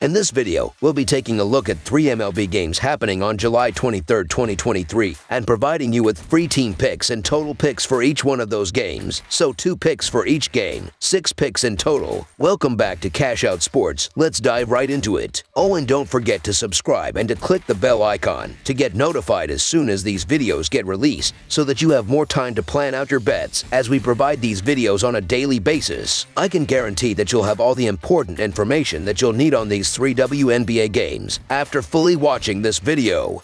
In this video, we'll be taking a look at 3 MLB games happening on July 23, 2023, and providing you with free team picks and total picks for each one of those games. So 2 picks for each game, 6 picks in total. Welcome back to Cash Out Sports. Let's dive right into it. Oh, and don't forget to subscribe and to click the bell icon to get notified as soon as these videos get released, so that you have more time to plan out your bets as we provide these videos on a daily basis. I can guarantee that you'll have all the important information that you'll need on these 3 WNBA games after fully watching this video.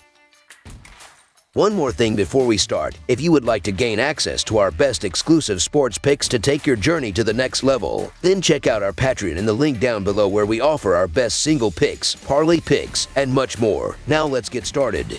One more thing before we start: if you would like to gain access to our best exclusive sports picks to take your journey to the next level, then check out our Patreon in the link down below, where we offer our best single picks, parlay picks, and much more. Now let's get started.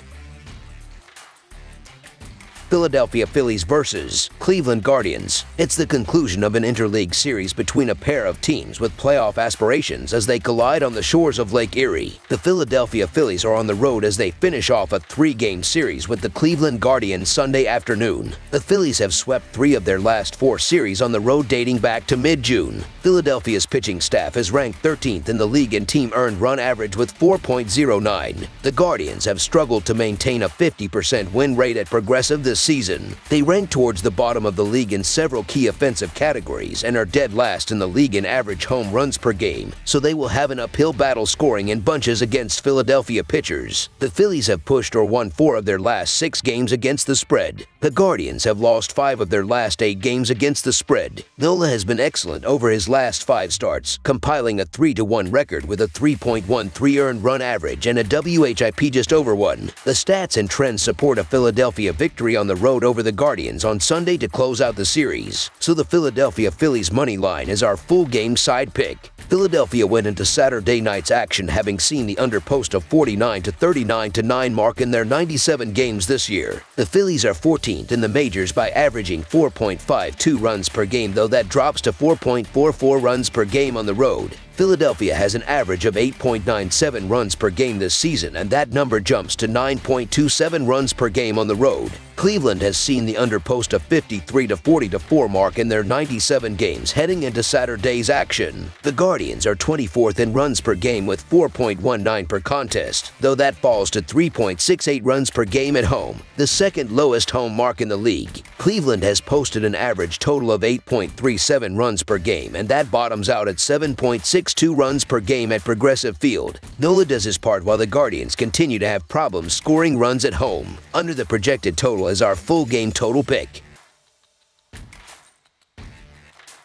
Philadelphia Phillies versus Cleveland Guardians. It's the conclusion of an interleague series between a pair of teams with playoff aspirations as they collide on the shores of Lake Erie. The Philadelphia Phillies are on the road as they finish off a 3-game series with the Cleveland Guardians Sunday afternoon. The Phillies have swept 3 of their last 4 series on the road dating back to mid-June. Philadelphia's pitching staff is ranked 13th in the league in team earned run average with 4.09. The Guardians have struggled to maintain a 50% win rate at Progressive this season. They rank towards the bottom of the league in several key offensive categories and are dead last in the league in average home runs per game, so they will have an uphill battle scoring in bunches against Philadelphia pitchers. The Phillies have pushed or won 4 of their last 6 games against the spread. The Guardians have lost 5 of their last 8 games against the spread. Nola has been excellent over his last 5 starts, compiling a 3-1 record with a 3.13 earned run average and a WHIP just over 1. The stats and trends support a Philadelphia victory on the road over the Guardians on Sunday to close out the series, so the Philadelphia Phillies money line is our full game side pick. Philadelphia went into Saturday night's action having seen the underpost of 49 to 39 to 9 mark in their 97 games this year. The Phillies are 14th in the majors by averaging 4.52 runs per game, though that drops to 4.44 runs per game on the road. Philadelphia has an average of 8.97 runs per game this season, and that number jumps to 9.27 runs per game on the road. Cleveland has seen the underpost of 53 to 40 mark in their 97 games heading into Saturday's action. The Guardians are 24th in runs per game with 4.19 per contest, though that falls to 3.68 runs per game at home, the second lowest home mark in the league. Cleveland has posted an average total of 8.37 runs per game, and that bottoms out at 7.62 runs per game at Progressive Field. Nola does his part while the Guardians continue to have problems scoring runs at home. Under the projected total is our full game total pick.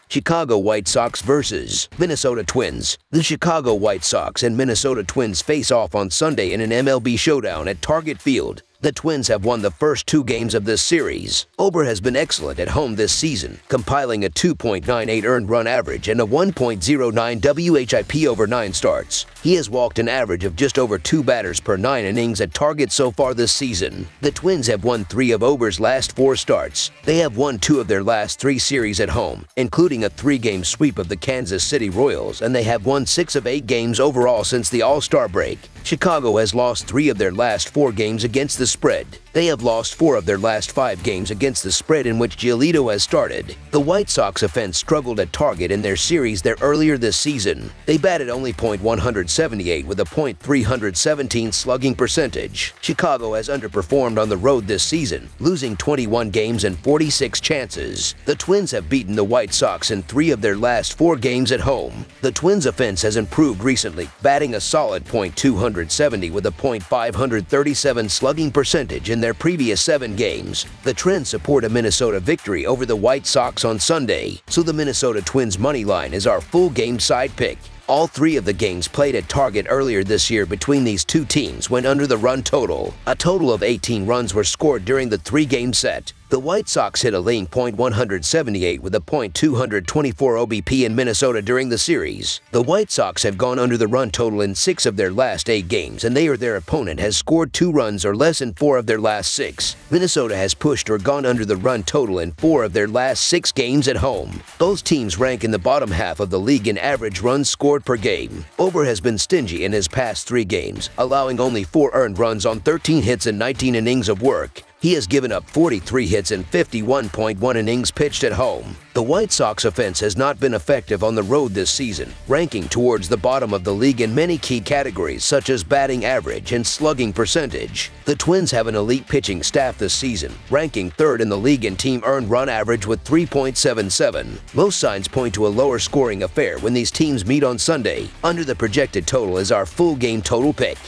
Chicago White Sox versus Minnesota Twins. The Chicago White Sox and Minnesota Twins face off on Sunday in an MLB showdown at Target Field. The Twins have won the first 2 games of this series. Ober has been excellent at home this season, compiling a 2.98 earned run average and a 1.09 WHIP over 9 starts. He has walked an average of just over 2 batters per 9 innings at Target so far this season. The Twins have won 3 of Ober's last 4 starts. They have won 2 of their last 3 series at home, including a 3-game sweep of the Kansas City Royals, and they have won 6 of 8 games overall since the All-Star break. Chicago has lost 3 of their last 4 games against the spread. They have lost 4 of their last 5 games against the spread in which Giolito has started. The White Sox offense struggled at Target in their series there earlier this season. They batted only .178 with a .317 slugging percentage. Chicago has underperformed on the road this season, losing 21 games and 46 chances. The Twins have beaten the White Sox in 3 of their last 4 games at home. The Twins offense has improved recently, batting a solid .270 with a .537 slugging percentage in their previous 7 games. The trends support a Minnesota victory over the White Sox on Sunday, so the Minnesota Twins money line is our full game side pick. All 3 of the games played at Target earlier this year between these 2 teams went under the run total. A total of 18 runs were scored during the 3-game set. The White Sox hit a lean .178 with a .224 OBP in Minnesota during the series. The White Sox have gone under the run total in 6 of their last 8 games, and they or their opponent has scored 2 runs or less in 4 of their last 6. Minnesota has pushed or gone under the run total in 4 of their last 6 games at home. Both teams rank in the bottom half of the league in average runs scored per game. Ober has been stingy in his past 3 games, allowing only 4 earned runs on 13 hits and 19 innings of work. He has given up 43 hits in 51.1 innings pitched at home. The White Sox offense has not been effective on the road this season, ranking towards the bottom of the league in many key categories such as batting average and slugging percentage. The Twins have an elite pitching staff this season, ranking third in the league in team earned run average with 3.77. Most signs point to a lower scoring affair when these teams meet on Sunday. Under the projected total is our full game total pick.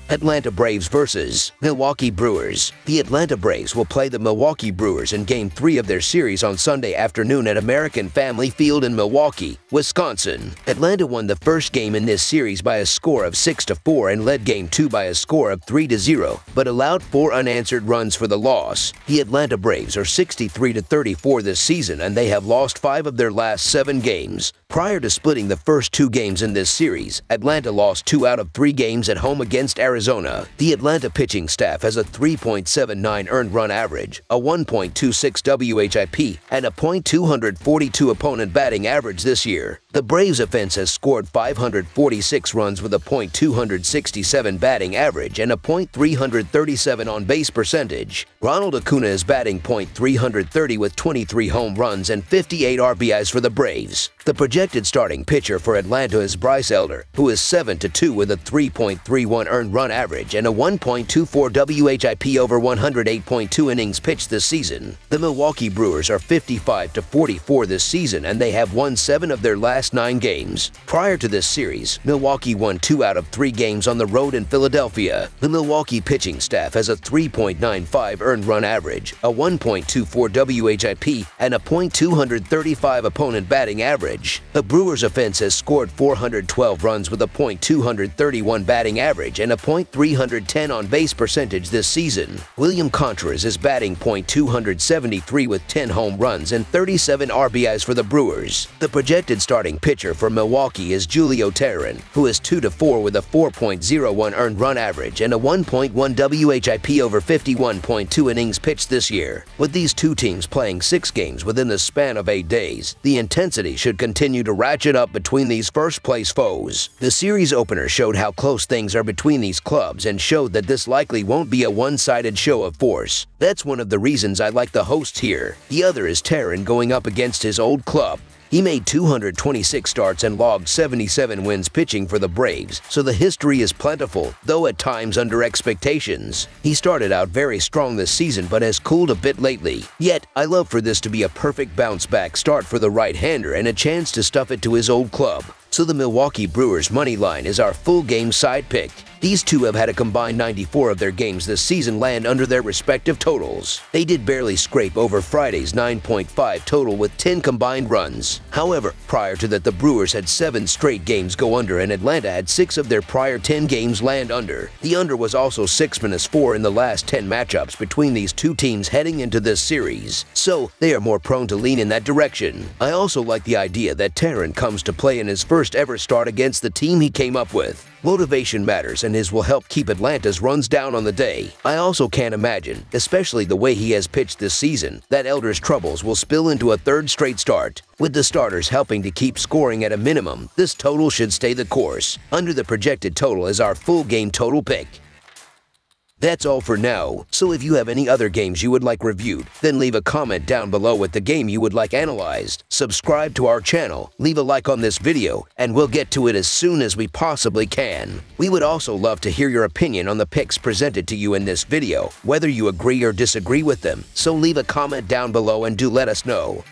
Atlanta Braves vs. Milwaukee Brewers. The Atlanta Braves will play the Milwaukee Brewers in Game 3 of their series on Sunday afternoon at American Family Field in Milwaukee, Wisconsin. Atlanta won the first game in this series by a score of 6-4 and led Game 2 by a score of 3-0, but allowed 4 unanswered runs for the loss. The Atlanta Braves are 63-34 this season, and they have lost 5 of their last 7 games. Prior to splitting the first 2 games in this series, Atlanta lost 2 out of 3 games at home against Arizona. The Atlanta pitching staff has a 3.79 earned run average, a 1.26 WHIP, and a .242 opponent batting average this year. The Braves offense has scored 546 runs with a .267 batting average and a .337 on-base percentage. Ronald Acuna is batting .330 with 23 home runs and 58 RBIs for the Braves. The projected starting pitcher for Atlanta is Bryce Elder, who is 7-2 with a 3.31 earned run average and a 1.24 WHIP over 108.2 innings pitched this season. The Milwaukee Brewers are 55-44 this season, and they have won 7 of their last 9 games. Prior to this series, Milwaukee won 2 out of 3 games on the road in Philadelphia. The Milwaukee pitching staff has a 3.95 earned run average, a 1.24 WHIP, and a .235 opponent batting average. The Brewers offense has scored 412 runs with a .231 batting average and a .310 on-base percentage this season. William Contreras is batting .273 with 10 home runs and 37 RBIs for the Brewers. The projected starting pitcher for Milwaukee is Julio Teheran, who is 2-4 with a 4.01 earned run average and a 1.1 WHIP over 51.2 innings pitched this year. With these two teams playing 6 games within the span of 8 days, the intensity should continue to ratchet up between these first-place foes. The series opener showed how close things are between these clubs and showed that this likely won't be a one-sided show of force. That's one of the reasons I like the hosts here. The other is Teheran going up against his old club. He made 226 starts and logged 77 wins pitching for the Braves, so the history is plentiful, though at times under expectations. He started out very strong this season but has cooled a bit lately. Yet, I love for this to be a perfect bounce-back start for the right-hander and a chance to stuff it to his old club. So the Milwaukee Brewers money line is our full game side pick. These two have had a combined 94 of their games this season land under their respective totals. They did barely scrape over Friday's 9.5 total with 10 combined runs. However, prior to that, the Brewers had 7 straight games go under, and Atlanta had 6 of their prior 10 games land under. The under was also 6-4 in the last 10 matchups between these two teams heading into this series, so they are more prone to lean in that direction. I also like the idea that Teheran comes to play in his first ever start against the team he came up with. Motivation matters, and his will help keep Atlanta's runs down on the day. I also can't imagine, especially the way he has pitched this season, that Elder's troubles will spill into a third straight start. With the starters helping to keep scoring at a minimum, this total should stay the course. Under the projected total is our full game total pick. That's all for now, so if you have any other games you would like reviewed, then leave a comment down below with the game you would like analyzed. Subscribe to our channel, leave a like on this video, and we'll get to it as soon as we possibly can. We would also love to hear your opinion on the picks presented to you in this video, whether you agree or disagree with them, so leave a comment down below and do let us know.